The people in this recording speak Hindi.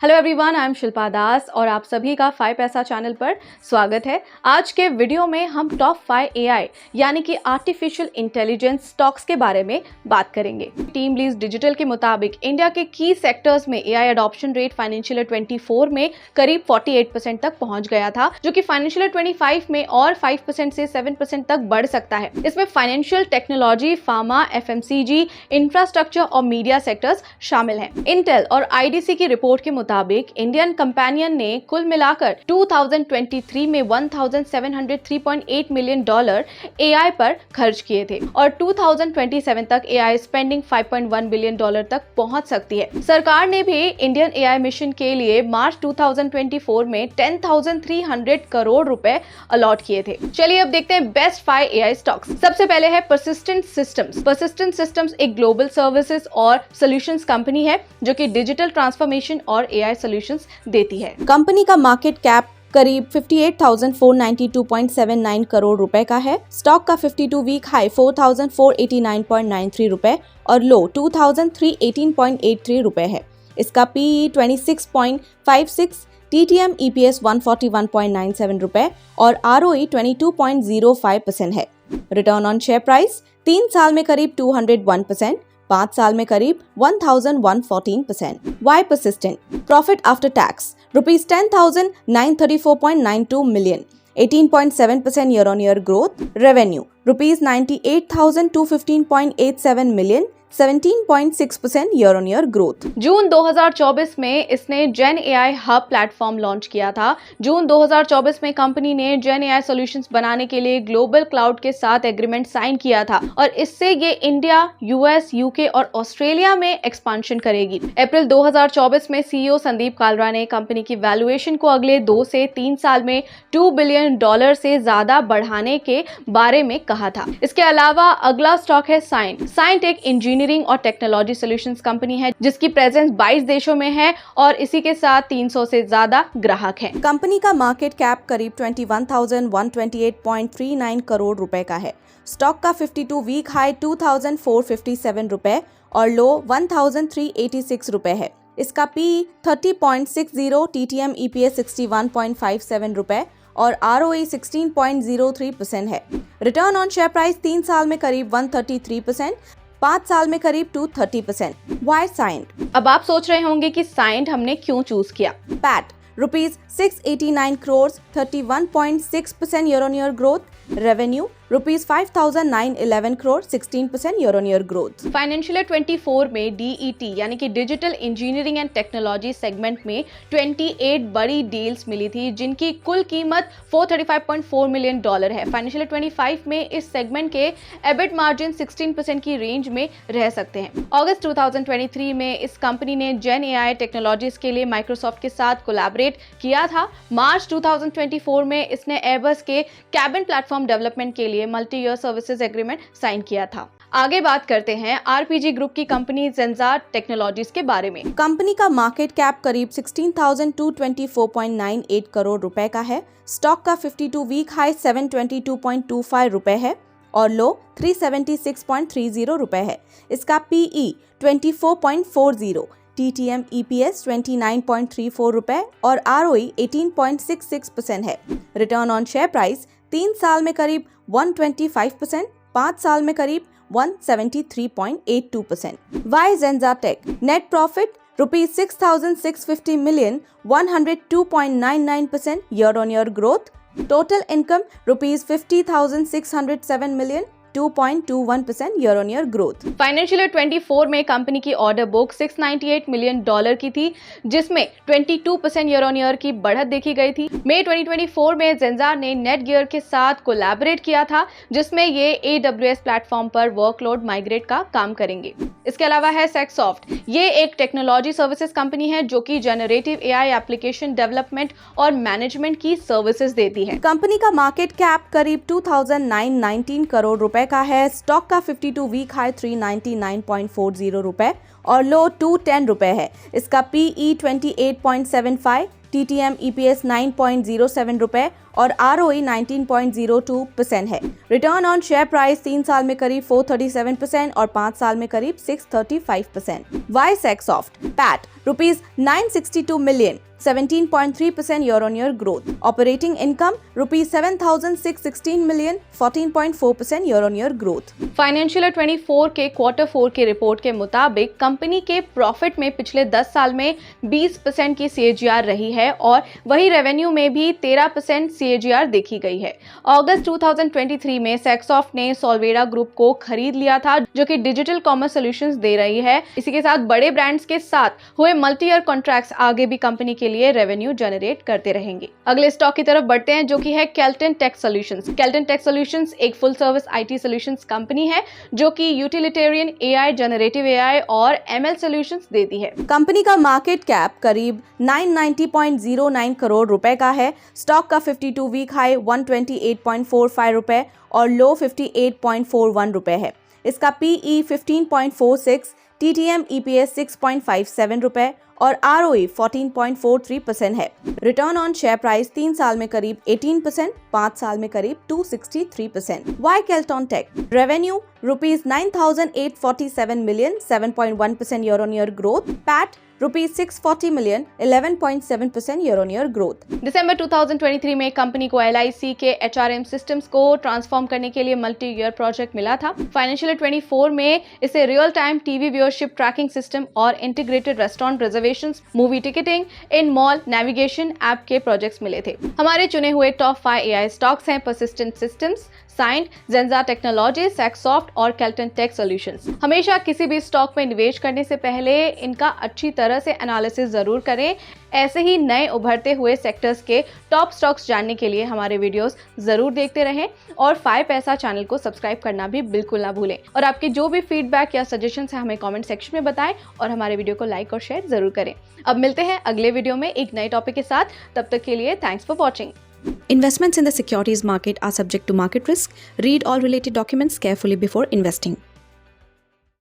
Hello everyone, I am Shilpa Das और आप सभी का 5 पैसा चैनल पर स्वागत है। आज के वीडियो में हम टॉप 5 एआई यानी कि आर्टिफिशियल इंटेलिजेंस स्टॉक्स के बारे में बात करेंगे। टीम लीज डिजिटल के मुताबिक इंडिया के की सेक्टर्स में AI adoption rate financial year 24 में करीब 48% तक पहुंच गया था, जो कि फाइनेंशियल ईयर 25 में और 5% से 7% तक बढ़ सकता है। इसमें financial technology, pharma, FMCG, infrastructure और मीडिया सेक्टर्स शामिल हैं। इंटेल और आईडीसी की रिपोर्ट के मुताबिक इंडियन कंपेनियन ने कुल मिलाकर 2023 में $1,703.8 मिलियन एआई पर खर्च किए थे और 2027 तक एआई स्पेंडिंग $5.1 बिलियन तक पहुंच सकती है। सरकार ने भी इंडियन एआई मिशन के लिए मार्च 2024 में 10,300 करोड़ रुपए अलॉट किए थे। चलिए अब देखते हैं बेस्ट 5 एआई स्टॉक्स। सबसे पहले है परसिस्टेंट सिस्टम्स। परसिस्टेंट सिस्टम्स एक ग्लोबल सर्विसेज और सॉल्यूशंस कंपनी है जो कि डिजिटल ट्रांसफॉर्मेशन और एआई सॉल्यूशंस देती है। कंपनी का मार्केट कैप करीब 58,492.79 करोड़ रुपए का है। स्टॉक का 52 वीक हाई 4,489.93 रुपए और लो 2,318.83 रुपए है। इसका पीई 26.56, TTM EPS 141.97 रुपए और ROE 22.05% है। रिटर्न ऑन शेयर प्राइस 3 साल में करीब 201%, 5 साल में करीब 1,114%। Why persistent? Profit after tax ₹10,934.92 million, 18.7% year-on-year growth. Revenue ₹98,215.87 million, 17.6% year-on-year growth. जून 2024 में इसने जेन एआई हब प्लेटफॉर्म लॉन्च किया था। जून 2024 में कंपनी ने जेन एआई सॉल्यूशंस बनाने के लिए ग्लोबल क्लाउड के साथ एग्रीमेंट साइन किया था और इससे ये इंडिया, यूएस, यूके और ऑस्ट्रेलिया में एक्सपांशन करेगी। अप्रैल 2024 में सीईओ संदीप कालरा ने कंपनी की वैल्यूएशन को अगले 2 से 3 साल में $2 बिलियन से ज्यादा बढ़ाने के बारे में कहा था। इसके अलावा अगला स्टॉक है साइंट। साइंट एक इंजीनियरिंग और टेक्नोलॉजी सॉल्यूशंस कंपनी है जिसकी प्रेजेंस 22 देशों में है और इसी के साथ 300 से ज्यादा ग्राहक हैं। कंपनी का मार्केट कैप करीब 21,128.39 करोड़ रुपए का है। स्टॉक का 52 वीक हाई 2,457 रुपए और लो 1,386 रुपए है। इसका पी 30.60, TTM EPS 61.57 रुपए और ROE 16.03% है। रिटर्न ऑन शेयर प्राइस 3 साल में करीब 133%, 5 साल में करीब 230%। Why साइंट? अब आप सोच रहे होंगे कि साइंट हमने क्यों चूज किया। PAT ₹689 crore, 31.6% year-on-year growth. Revenue ₹5,911 crore, 16% year-on-year growth. Financial year 24 में DET यानी कि digital engineering and technology segment में 28 बड़ी डील्स मिली थी जिनकी कुल कीमत $435.4 मिलियन है। फाइनेंशियल ईयर 25 में इस सेगमेंट के एबिट मार्जिन 16% की रेंज में रह सकते हैं। अगस्त 2023 में इस कंपनी ने जेन एआई टेक्नोलॉजीज के लिए माइक्रोसॉफ्ट के साथ कोलैबोरेट किया था। मार्च 2024 में इसने एयरबस के कैबिन प्लेटफॉर्म डेवलपमेंट के लिए multi year services agreement sign किया था। आगे बात करते हैं आरपीजी ग्रुप की कंपनी जेंजा टेक्नोलॉजीज के बारे में। कंपनी का मार्केट कैप करीब 16,224.98 करोड़ रुपए का है। स्टॉक का 52 वीक हाई 722.25 रुपए है और लो 376.30 रुपए है। इसका पीई 24.40, TTM EPS 29.34 रुपए और ROE 18.66% है। रिटर्न ऑन शेयर प्राइस 3 साल में करीब 125%, 5 साल में करीब 173.82%। Why Zenza Tech? Net profit ₹6,650 million, 102.99% year-on-year growth. Total income ₹50,607 million, 2.21% year-on-year growth. Financial year 24 में कंपनी की ऑर्डर बुक $698 मिलियन की थी जिसमें 22% ईयर-ऑन-ईयर की बढ़त देखी गई थी। मई 2024 में जेंजा ने नेटगियर के साथ कोलैबोरेट किया था जिसमें ये AWS प्लेटफॉर्म पर वर्कलोड माइग्रेट का काम करेंगे। इसके अलावा है सेक्सॉफ्ट। ये एक टेक्नोलॉजी सर्विसेज कंपनी है जो कि जनरेटिव एआई एप्लीकेशन डेवलपमेंट और मैनेजमेंट की सर्विसेज देती है। कंपनी का मार्केट कैप करीब 2,919 करोड़ रुपए का है। स्टॉक का 52 वीक हाई 399.40 रुपए और लो 210 रुपए है। इसका PE 28.75, TTM EPS 9.07 रुपए और ROE 19.02% है। रिटर्न ऑन शेयर प्राइस 3 साल में करीब 437% और 5 साल में करीब 635%। वाई Saksoft PAT rupees 962 million, 17.3% year-on-year growth. Operating income rupees 7,616 million, 14.4% year-on-year growth. Financial year 24 के क्वार्टर 4 की रिपोर्ट के मुताबिक कंपनी के प्रॉफिट में पिछले 10 साल में 20% की CAGR रही है और वही रेवेन्यू में भी 13% CAGR देखी गई है। अगस्त 2023 में सेक्सॉफ्ट ने सॉल्वेरा ग्रुप को खरीद लिया था, जो कि डिजिटल कॉमर्स सॉल्यूशंस दे रही है। इसी के साथ बड़े ब्रांड्स के साथ हुए मल्टी ईयर कॉन्ट्रैक्ट्स आगे भी कंपनी के लिए रेवेन्यू जनरेट करते रहेंगे। अगले स्टॉक की तरफ बढ़ते हैं, जो कि है Kellton tech solutions. Kellton tech solutions एक full service IT solutions company है, जो कि यूटिलिटेरियन AI, जनरेटिव AI और ML सॉल्यूशंस देती है। कंपनी का मार्केट कैप करीब 990.09 करोड़ रुपए का है। स्टॉक का 52 वीक हाई 128.45 रुपए और लो 58.41 रुपए है। इसका PE 15.46, TTM EPS 6.57 रुपए और ROE 14.43% है। रिटर्न ऑन शेयर प्राइस 3 साल में करीब 18%, 5 साल में करीब 263%। वाई Kellton Tech revenue rupees 9,847 million, 7.1% year-on-year growth. PAT rupees 640 million, 11.7% year-on-year growth. दिसंबर 2023 में कंपनी को LIC के HRM सिस्टम्स को ट्रांसफॉर्म करने के लिए मल्टी ईयर प्रोजेक्ट मिला था। फाइनेंशियल ईयर 24 में इसे real time TV viewership tracking system और integrated restaurant reservations, movie ticketing, in mall navigation app के प्रोजेक्ट्स मिले थे। हमारे चुने हुए टॉप 5 AI स्टॉक्स हैं Persistent Systems, Cyient, Zensar technology, Saksoft और केल्टन टेक सॉल्यूशंस। हमेशा किसी भी स्टॉक में निवेश करने से पहले इनका अच्छी तरह से एनालिसिस जरूर करें। ऐसे ही नए उभरते हुए सेक्टर्स के टॉप स्टॉक्स जानने के लिए हमारे वीडियोस जरूर देखते रहें और 5 पैसा चैनल को सब्सक्राइब करना भी बिल्कुल ना भूलें। और आपके जो भी फीडबैक या सजेशंस हैं हमें कमेंट सेक्शन में बताएं और हमारे वीडियो को लाइक और शेयर जरूर करें। अब मिलते हैं अगले वीडियो में एक नए टॉपिक के साथ। तब तक के लिए thanks for watching. Investments in the securities market are subject to market risk. Read all related documents carefully before investing.